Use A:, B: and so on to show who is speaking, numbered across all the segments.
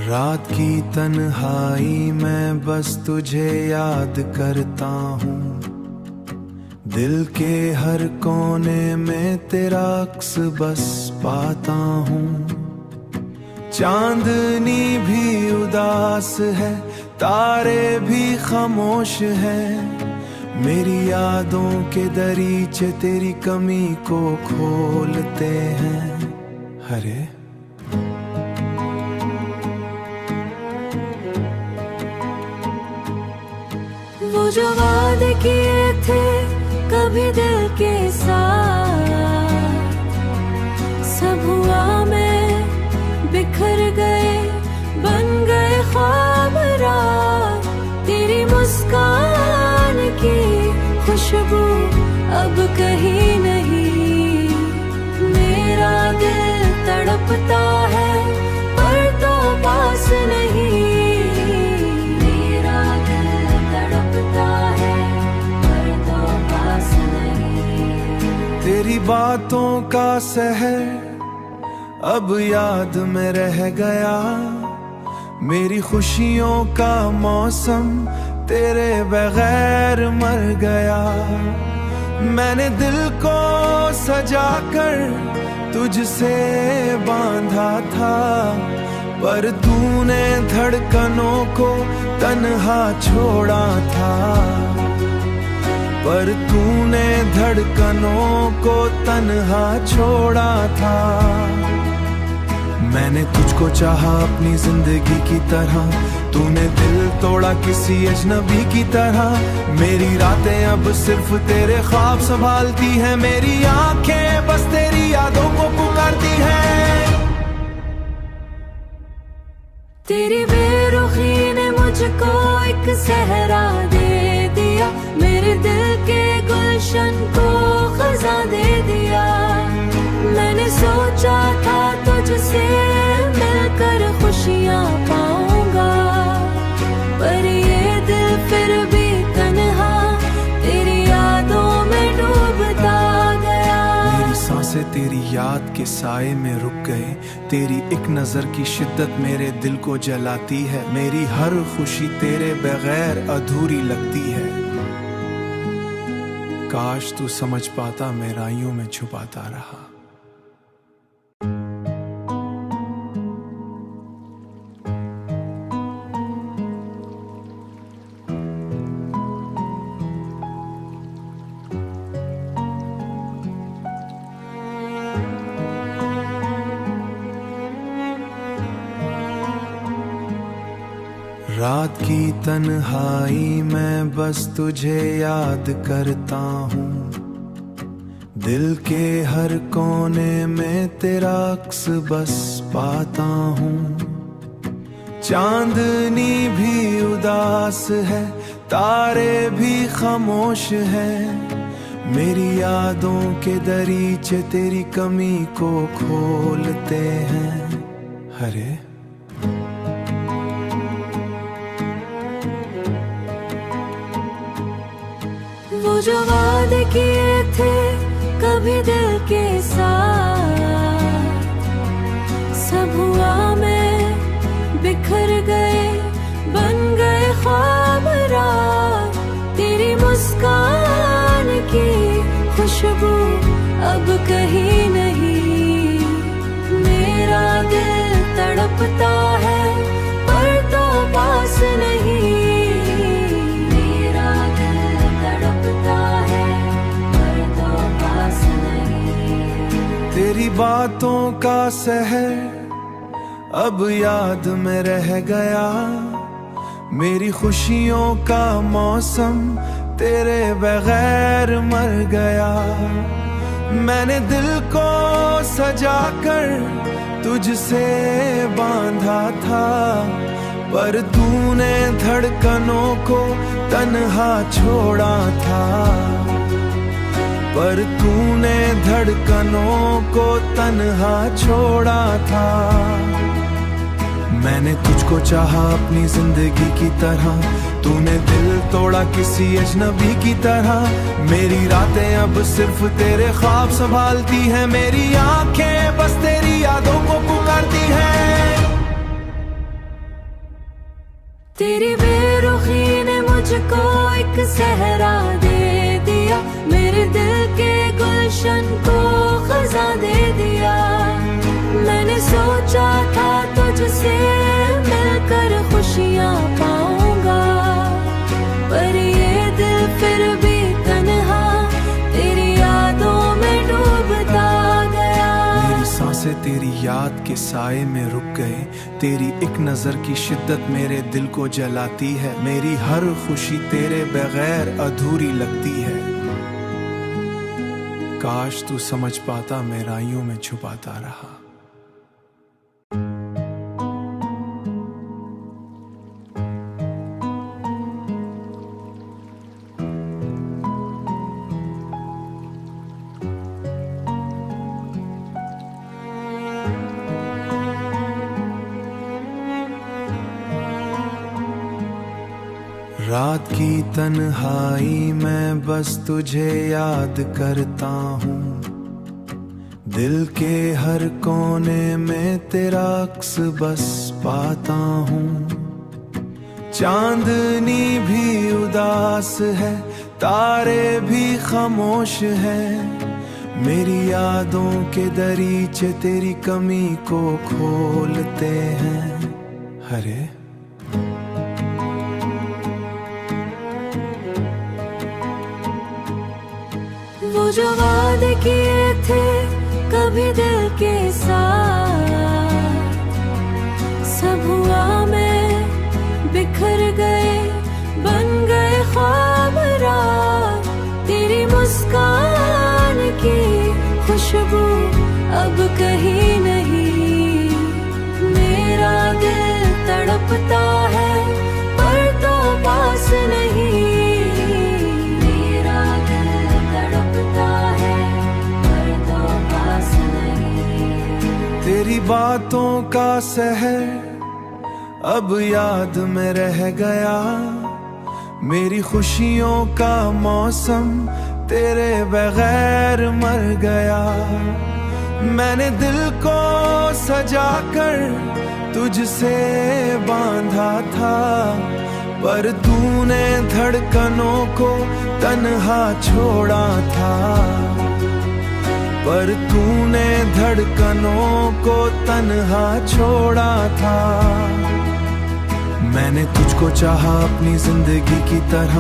A: रात की तन्हाई में बस तुझे याद करता हूँ। दिल के हर कोने में तेरा अक्स बस पाता हूँ। चांदनी भी उदास है, तारे भी खामोश हैं। मेरी यादों के दरीचे तेरी कमी को खोलते हैं। हरे
B: वो जो वादे किए थे कभी दिल के साथ, सब हुआ में बिखर गए, बन गए ख्वाब रात। तेरी मुस्कान की खुशबू अब कहीं नहीं। मेरा दिल तड़पता है पर तो पास नहीं।
A: तेरी बातों का सहर अब याद में रह गया। मेरी खुशियों का मौसम तेरे बगैर मर गया। मैंने दिल को सजाकर तुझसे बांधा था, पर तूने धड़कनों को तन्हा छोड़ा था। पर तूने धड़कनों को तन्हा छोड़ा था। मैंने तुझको चाहा अपनी जिंदगी की तरह, तूने दिल तोड़ा किसी अजनबी की तरह। मेरी रातें अब सिर्फ तेरे ख्वाब संभालती हैं। मेरी आंखें बस तेरी यादों को पुकारती हैं।
B: तेरी बेरुखी ने मुझको एक सहरा दे दिया। मेरे दिल के गुलशन को खजा दे दिया। मैंने सोचा था तुझसे मिलकर खुशियाँ पाऊंगा, पर ये दिल फिर भी तन्हा तेरी यादों में डूबता गया।
A: मेरी सांसें तेरी याद के साए में रुक गए। तेरी एक नजर की शिद्दत मेरे दिल को जलाती है। मेरी हर खुशी तेरे बगैर अधूरी लगती है। काश तू समझ पाता, मैं राइयों में छुपाता रहा। रात की तन्हाई में बस तुझे याद करता हूँ। दिल के हर कोने में तेरा अक्स बस पाता हूँ। चांदनी भी उदास है, तारे भी खामोश हैं। मेरी यादों के दरीचे तेरी कमी को खोलते हैं। हरे
B: वो जो वादे किए थे कभी दिल के साथ, सब हुआ में बिखर गए, बन गए ख्वाब रात। तेरी मुस्कान की खुशबू अब कहीं नहीं। मेरा दिल तड़पता है पर तो पास नहीं।
A: तेरी बातों का सहर अब याद में रह गया। मेरी खुशियों का मौसम तेरे बगैर मर गया। मैंने दिल को सजाकर तुझसे बांधा था, पर तूने धड़कनों को तन्हा छोड़ा था। पर तूने धड़कनों को तन्हा छोड़ा था। मैंने तुझको चाहा अपनी जिंदगी की तरह, तूने दिल तोड़ा किसी अजनबी की तरह। मेरी रातें अब सिर्फ तेरे ख्वाब संभालती हैं। मेरी आंखें बस तेरी यादों को पुकारती हैं।
B: तेरी बेरुखी ने मुझको एक सहरा दे दिया, मेरे दिल के गुलशन को खजा दे दिया। मैंने सोचा था तुझसे मिलकर खुशियाँ पाऊंगा, पर ये दिल फिर भी तन्हा तेरी यादों में डूबता गया।
A: मेरी सांसें तेरी याद के साए में रुक गए, तेरी एक नजर की शिद्दत मेरे दिल को जलाती है। मेरी हर खुशी तेरे बगैर अधूरी लगती है। काश तू समझ पाता, मैं राइयों में छुपाता रहा। रात की तन्हाई में बस तुझे याद करता हूँ, दिल के हर कोने में तेरा अक्स बस पाता हूँ। चांदनी भी उदास है, तारे भी खामोश हैं, मेरी यादों के दरीचे तेरी कमी को खोलते हैं। हरे
B: वो जो वादे किए थे कभी दिल के साथ, सब हुआ में बिखर गए, बन गए ख्वाब रात। तेरी मुस्कान की खुशबू अब कहीं नहीं, मेरा दिल तड़पता है पर तो पास नहीं।
A: तेरी बातों का सहर अब याद में रह गया, मेरी खुशियों का मौसम तेरे बगैर मर गया। मैंने दिल को सजाकर तुझसे बांधा था, पर तूने धड़कनों को तन्हा छोड़ा था, पर तूने धड़कनों को तन्हा छोड़ा था। मैंने तुझको चाहा अपनी जिंदगी की तरह,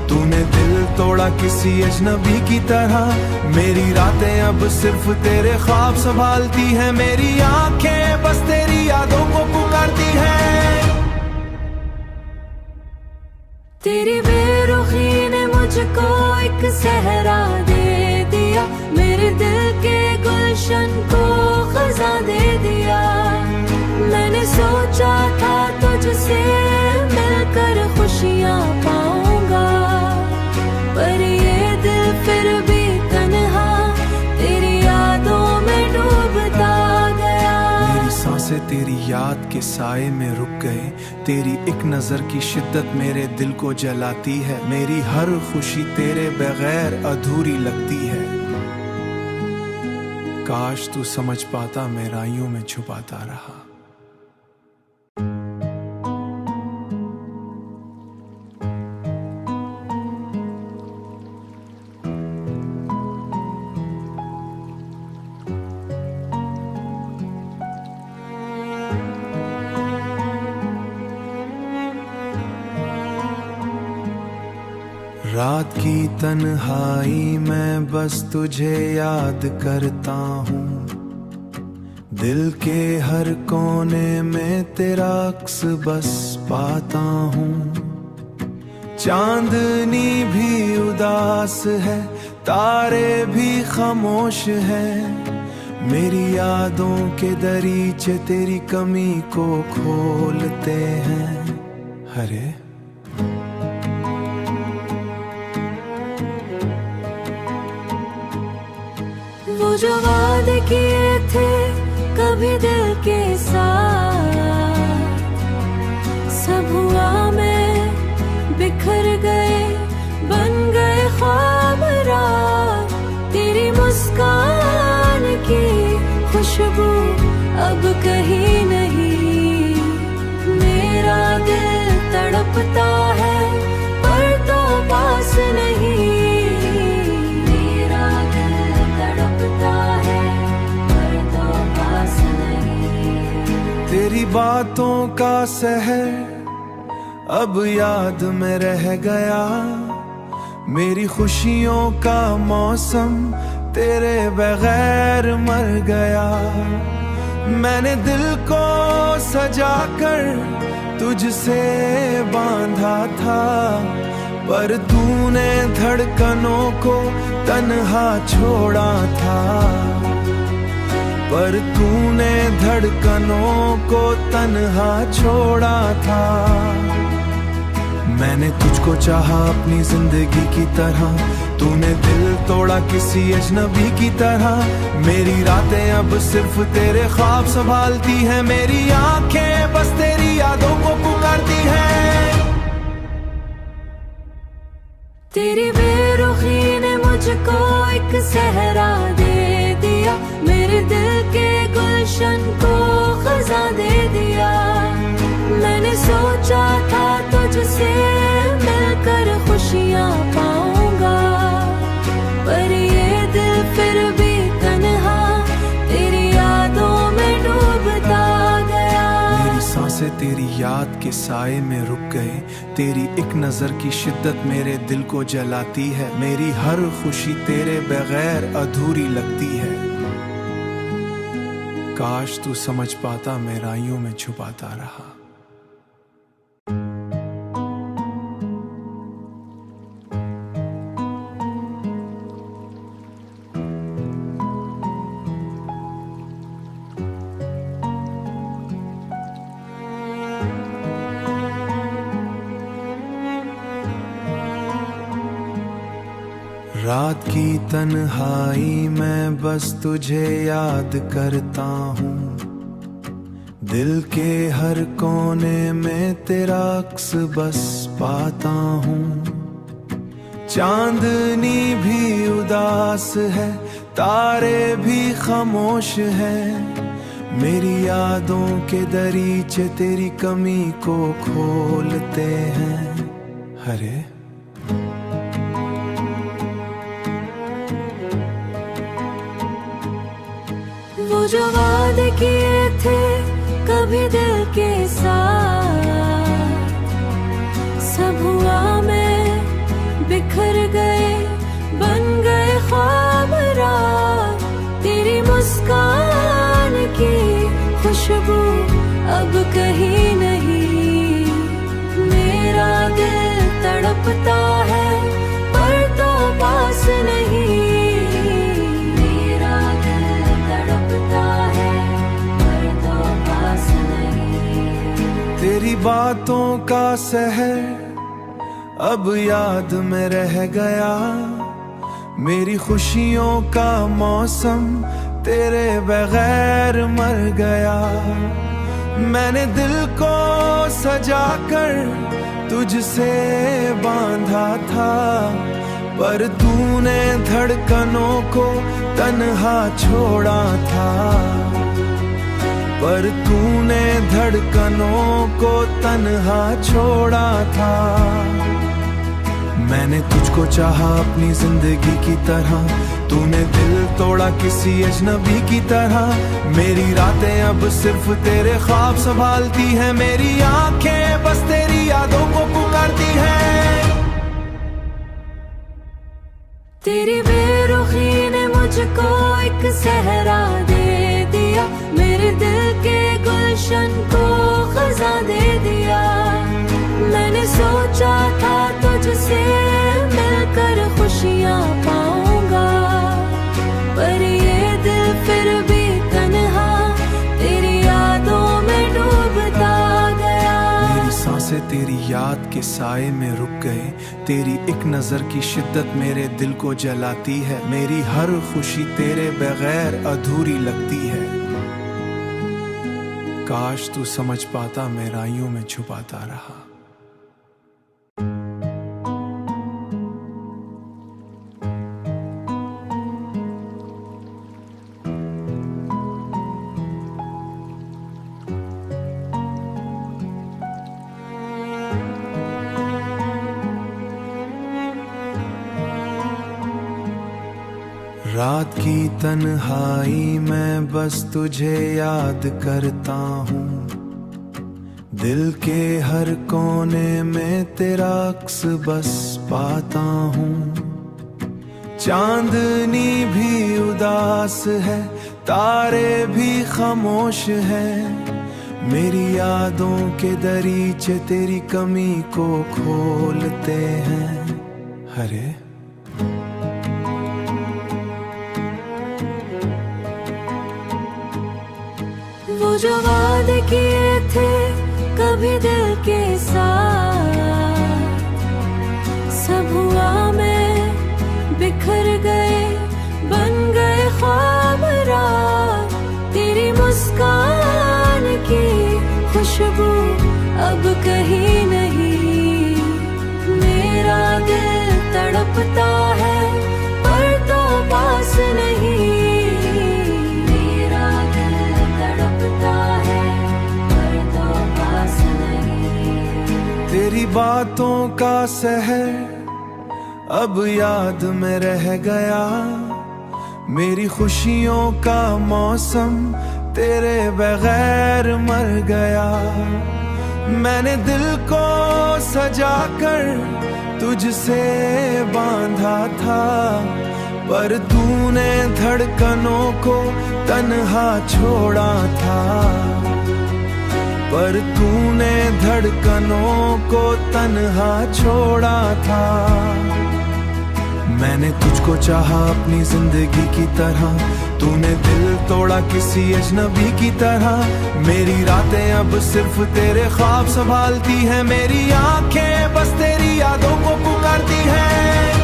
A: तूने दिल तोड़ा किसी अजनबी की तरह। मेरी रातें अब सिर्फ तेरे ख्वाब संभालती हैं, मेरी आंखें बस तेरी यादों को पुकारती हैं।
B: तेरी बेरुखी ने मुझको एक सहरा दे दिया, मेरे दिल के गुलशन को खजा दे दिया। मैंने सोचा था तुझसे मिलकर खुशियाँ पाऊंगा, पर ये दिल फिर भी तन्हा तेरी यादों में डूबता गया।
A: मेरी सांसें तेरी याद के साए में रुक गए, तेरी एक नजर की शिद्दत मेरे दिल को जलाती है। मेरी हर खुशी तेरे बगैर अधूरी लगती है। काश तू समझ पाता, मैं राइयों में छुपाता रहा। रात की तन्हाई में बस तुझे याद करता हूँ, दिल के हर कोने में तेरा अक्स बस पाता हूँ। चांदनी भी उदास है, तारे भी खामोश हैं, मेरी यादों के दरीचे तेरी कमी को खोलते हैं। हरे
B: वो जो वादे किए थे कभी दिल के साथ, सब हुआ में बिखर गए, बन गए ख्वाब रात। तेरी मुस्कान की खुशबू अब कहीं नहीं, मेरा दिल
A: बातों का सहर अब याद में रह गया, मेरी खुशियों का मौसम तेरे बगैर मर गया। मैंने दिल को सजा कर तुझसे बांधा था, पर तूने धड़कनों को तन्हा छोड़ा था, पर तूने धड़कनों को तन्हा छोड़ा था। मैंने तुझको चाहा अपनी जिंदगी की तरह, तूने दिल तोड़ा किसी अजनबी की तरह। मेरी रातें अब सिर्फ तेरे ख्वाब संभालती हैं, मेरी आंखें बस तेरी यादों को पुकारती हैं।
B: तेरी बेरुखी ने मुझको एक सहरा दे दिया, मेरे दिल के गुलशन को खजा दे दिया। मैंने सोचा था तुझसे मिलकर खुशियाँ पाऊंगा, पर ये दिल फिर भी तन्हा तेरी यादों में डूबता गया।
A: मेरी सांसें तेरी याद के साए में रुक गए, तेरी एक नजर की शिद्दत मेरे दिल को जलाती है। मेरी हर खुशी तेरे बगैर अधूरी लगती है। काश तू समझ पाता, मैं राइयों में छुपाता रहा। रात की तन्हाई में बस तुझे याद करता हूँ, दिल के हर कोने में तेरा अक्स बस पाता हूँ। चांदनी भी उदास है, तारे भी खामोश हैं, मेरी यादों के दरीचे तेरी कमी को खोलते हैं। हरे
B: वो जो वादे किए थे कभी दिल के साथ, सब हुआ में बिखर गए, बन गए ख्वाब रात। तेरी मुस्कान की खुशबू अब कहीं नहीं, मेरा दिल तड़पता है पर तो पास नहीं।
A: तेरी बातों का सहर अब याद में रह गया, मेरी खुशियों का मौसम तेरे बगैर मर गया। मैंने दिल को सजा कर तुझसे बांधा था, पर तूने धड़कनों को तन्हा छोड़ा था, पर तूने धड़कनों को तन्हा छोड़ा था। मैंने तुझको चाहा अपनी जिंदगी की तरह, तूने दिल तोड़ा किसी अजनबी की तरह। मेरी रातें अब सिर्फ तेरे ख्वाब संभालती हैं, मेरी आंखें बस तेरी यादों को पुकारती हैं।
B: तेरी बेरुखी ने मुझको एक सहरा दे दिया, मेरे दिल के गुलशन को खजा दे दिया। मैंने सोचा था तुझसे मिलकर खुशियाँ पाऊंगा, पर ये दिल फिर भी तन्हा तेरी यादों में डूबता गया।
A: मेरी सांसें तेरी याद के साए में रुक गए, तेरी एक नजर की शिद्दत मेरे दिल को जलाती है। मेरी हर खुशी तेरे बगैर अधूरी लगती है। काश तू समझ पाता, मैं राइयों में छुपाता रहा। रात की तन्हाई में बस तुझे याद करता हूँ, दिल के हर कोने में तेरा अक्स बस पाता हूँ। चांदनी भी उदास है, तारे भी खामोश है, मेरी यादों के दरीचे तेरी कमी को खोलते हैं। हरे
B: वो जो वादे किए थे कभी दिल के साथ, सब हुआ में बिखर गए, बन गए ख्वाब रात। तेरी मुस्कान की खुशबू अब कहीं नहीं, मेरा दिल तड़पता है पर तो पास नहीं। मेरा दिल तड़पता है पर तो पास नहीं।
A: तेरी बातों का सहर अब याद में रह गया, मेरी खुशियों का मौसम तेरे बगैर मर गया। मैंने दिल को सजा कर तुझसे बांधा था, पर तूने धड़कनों को तन्हा छोड़ा था। पर तूने धड़कनों को तन्हा छोड़ा था। मैंने तुझको चाहा अपनी जिंदगी की तरह, तूने दिल तोड़ा किसी अजनबी की तरह। मेरी रातें अब सिर्फ तेरे ख्वाब संभालती हैं, मेरी आंखें बस तेरी यादों को पुकारती हैं।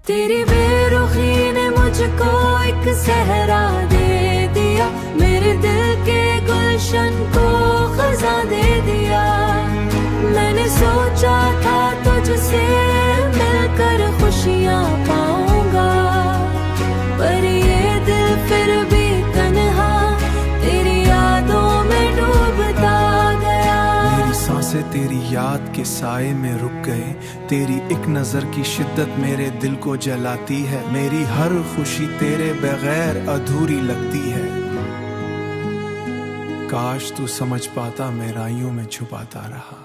B: तेरी बेरुखी ने मुझको एक सहरा दे दिया, मेरे दिल के गुलशन को खजा दे दिया। मैंने सोचा था तुझसे मिलकर खुशियाँ पाऊंगा, पर ये दिल फिर भी तन्हा तेरी यादों में डूबता गया।
A: मेरी सांसें तेरी याद के साए में रुक गए, तेरी एक नजर की शिद्दत मेरे दिल को जलाती है। मेरी हर खुशी तेरे बगैर अधूरी लगती है। काश तू समझ पाता, मैं राइयों में छुपाता रहा।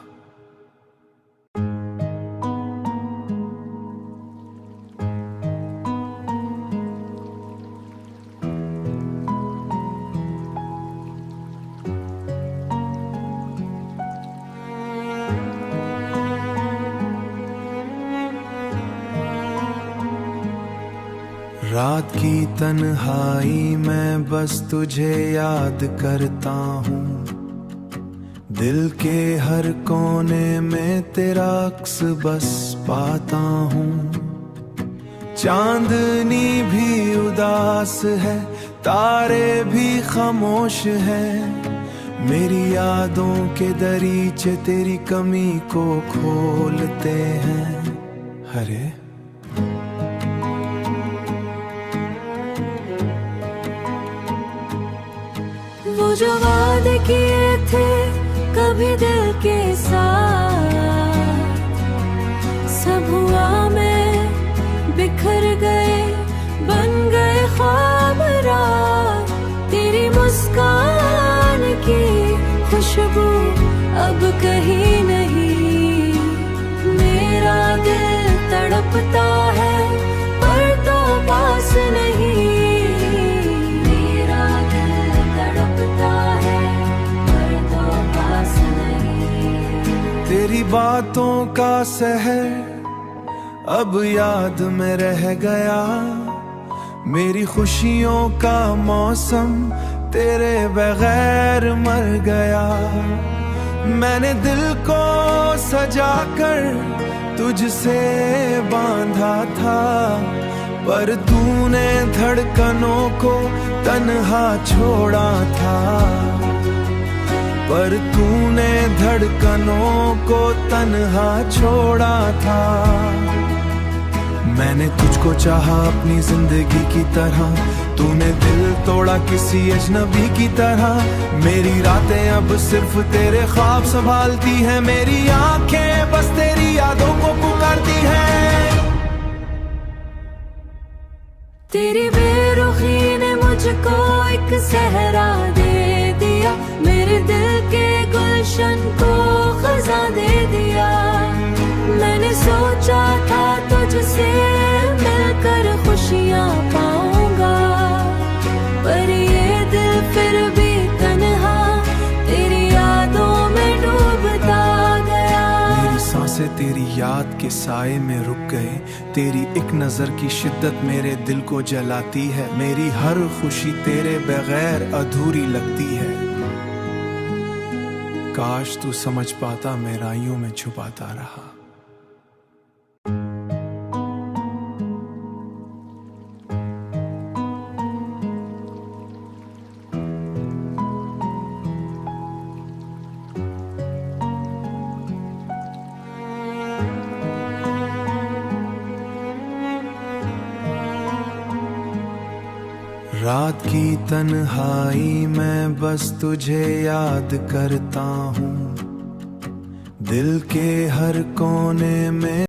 A: रात की तन्हाई में बस तुझे याद करता हूँ, दिल के हर कोने में तेरा अक्स बस पाता हूँ। चांदनी भी उदास है, तारे भी खामोश है, मेरी यादों के दरीचे तेरी कमी को खोलते हैं। हरे
B: वो जो वादे किए थे कभी दिल के साथ, सब हुआ में बिखर गए, बन गए ख्वाब रात। तेरी मुस्कान की खुशबू अब कहीं नहीं, मेरा दिल तड़पता है पर तो पास नहीं।
A: तेरी बातों का सहर अब याद में रह गया, मेरी खुशियों का मौसम तेरे बगैर मर गया। मैंने दिल को सजा कर तुझसे बांधा था, पर तूने धड़कनों को तन्हा छोड़ा था। पर तूने धड़कनों को तन्हा छोड़ा था। मैंने तुझको चाहा अपनी जिंदगी की तरह, तूने दिल तोड़ा किसी अजनबी की तरह। मेरी रातें अब सिर्फ तेरे ख्वाब संभालती हैं, मेरी आंखें बस तेरी यादों को पुकारती हैं।
B: तेरी बेरुखी ने मुझको एक सहरा दे दिया, मेरे गुलशन को खजा दे दिया। मैंने सोचा था तुझसे मिलकर खुशियाँ पाऊंगा, पर ये दिल फिर भी तन्हा तेरी यादों में डूबता गया।
A: मेरी सांसें तेरी याद के साए में रुक गए, तेरी एक नजर की शिद्दत मेरे दिल को जलाती है। मेरी हर खुशी तेरे बगैर अधूरी लगती है। काश तू समझ पाता, मैं राइयों में छुपाता रहा। रात की तन्हाई में बस तुझे याद करता हूँ, दिल के हर कोने में